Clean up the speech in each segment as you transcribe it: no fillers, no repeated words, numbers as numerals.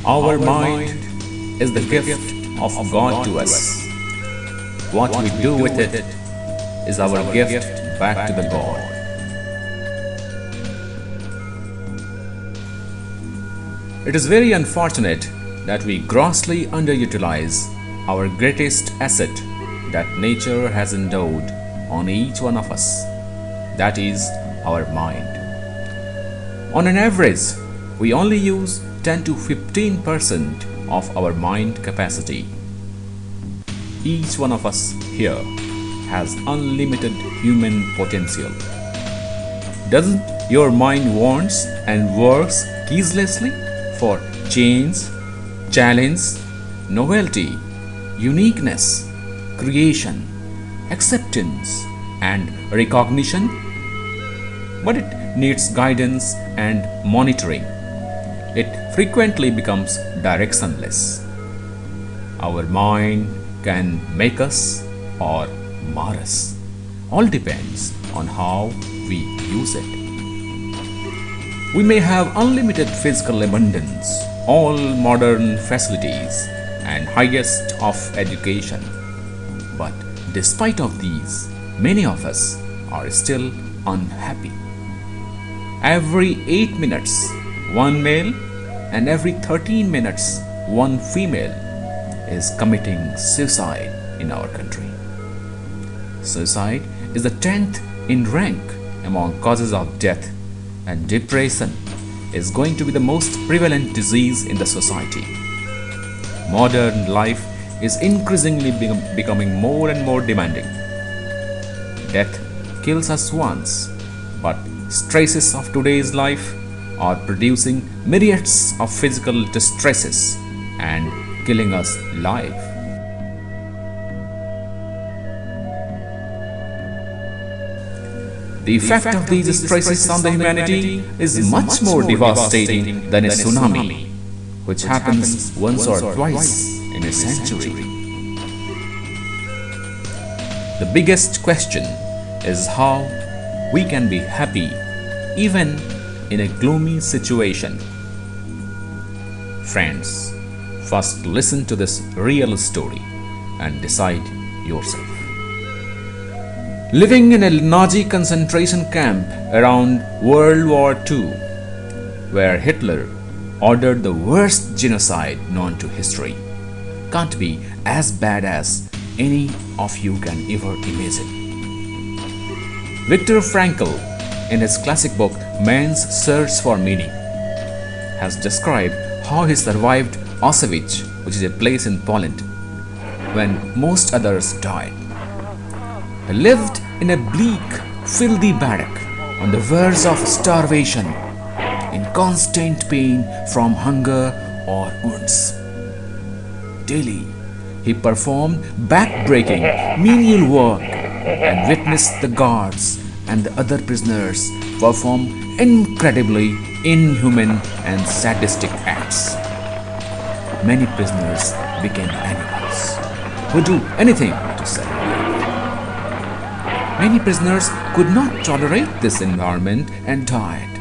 Our mind is the gift of God to us. What we do with it is our gift back to the God. It is very unfortunate that we grossly underutilize our greatest asset that nature has endowed on each one of us, that is, our mind. On an average, we only use 10 to 15% of our mind capacity. Each one of us here has unlimited human potential. Doesn't your mind wants and works ceaselessly for change, challenge, novelty, uniqueness, creation, acceptance, and recognition? But it needs guidance and monitoring. It frequently becomes directionless. Our mind can make us or mar us. All depends on how we use it. We may have unlimited physical abundance, all modern facilities, and highest of education. But despite of these, many of us are still unhappy. Every 8 minutes, one male, and every 13 minutes, one female is committing suicide in our country. Suicide is the 10th in rank among causes of death, and depression is going to be the most prevalent disease in the society. Modern life is increasingly becoming more and more demanding. Death kills us once, but stresses of today's life are producing myriads of physical distresses and killing us live. The effect of these stresses on the humanity is much more devastating than a tsunami, which happens once or twice in a century. The biggest question is how we can be happy even in a gloomy situation. Friends, first listen to this real story and decide yourself. Living in a Nazi concentration camp around World War II, where Hitler ordered the worst genocide known to history, can't be as bad as any of you can ever imagine. Victor Fankl, in his classic book Man's Search for Meaning, has described how he survived Aushwitz, which is a place in Poland, when most others died. He lived in a bleak, filthy barrack on the verge of starvation, in constant pain from hunger or wounds. Daily, he performed back-breaking, menial work and witnessed the guards and the other prisoners perform incredibly inhuman and sadistic acts. Many prisoners became animals who do anything to survive. Many prisoners could not tolerate this environment and died.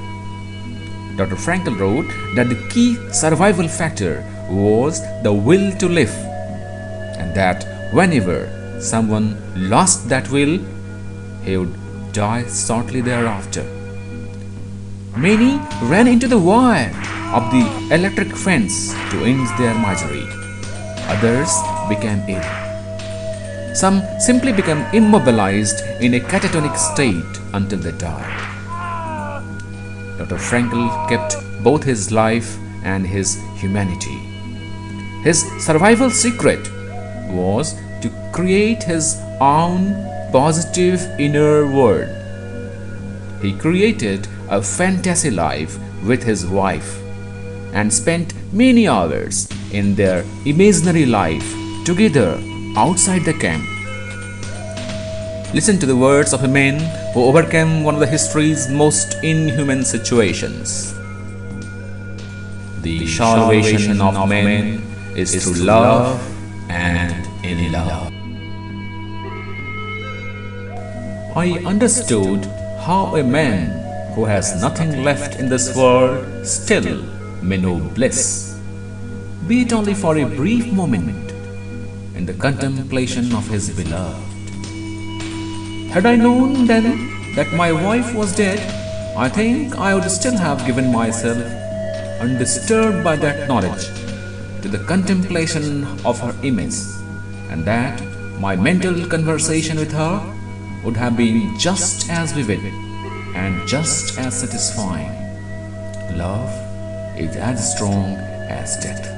Dr. Fankl wrote that the key survival factor was the will to live, and that whenever someone lost that will, he would die shortly thereafter. Many ran into the wire of the electric fence to end their misery. Others became ill. Some simply became immobilized in a catatonic state until they died. Dr. Fankl kept both his life and his humanity. His survival secret was to create his own positive inner world. He created a fantasy life with his wife and spent many hours in their imaginary life together outside the camp. Listen to the words of a man who overcame one of the history's most inhuman situations. The salvation of man is through love and in love. I understood how a man who has nothing left in this world still may know bliss. be it only for a brief moment, in the contemplation of his beloved. Had I known then that my wife was dead, I think I would still have given myself, undisturbed by that knowledge, to the contemplation of her image, and that my mental conversation with her would have been just as vivid and just as satisfying. Love is as strong as death.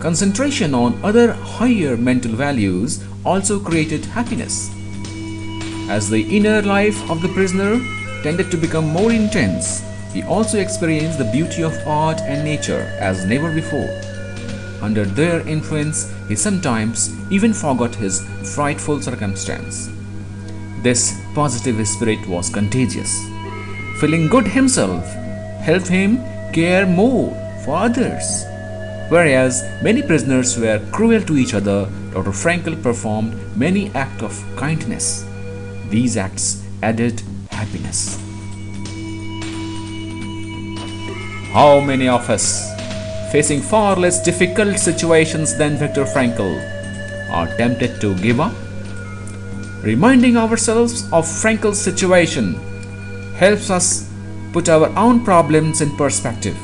Concentration on other higher mental values also created happiness. As the inner life of the prisoner tended to become more intense, he also experienced the beauty of art and nature as never before. Under their influence, he sometimes even forgot his frightful circumstance. This positive spirit was contagious. Feeling good himself helped him care more for others. Whereas many prisoners were cruel to each other, Dr. Fankl performed many acts of kindness. These acts added happiness. How many of us, facing far less difficult situations than Victor Fankl, are tempted to give up? Reminding ourselves of Frankl's situation helps us put our own problems in perspective.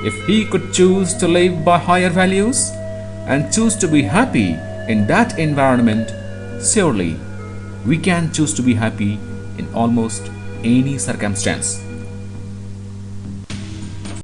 If he could choose to live by higher values and choose to be happy in that environment, surely we can choose to be happy in almost any circumstance.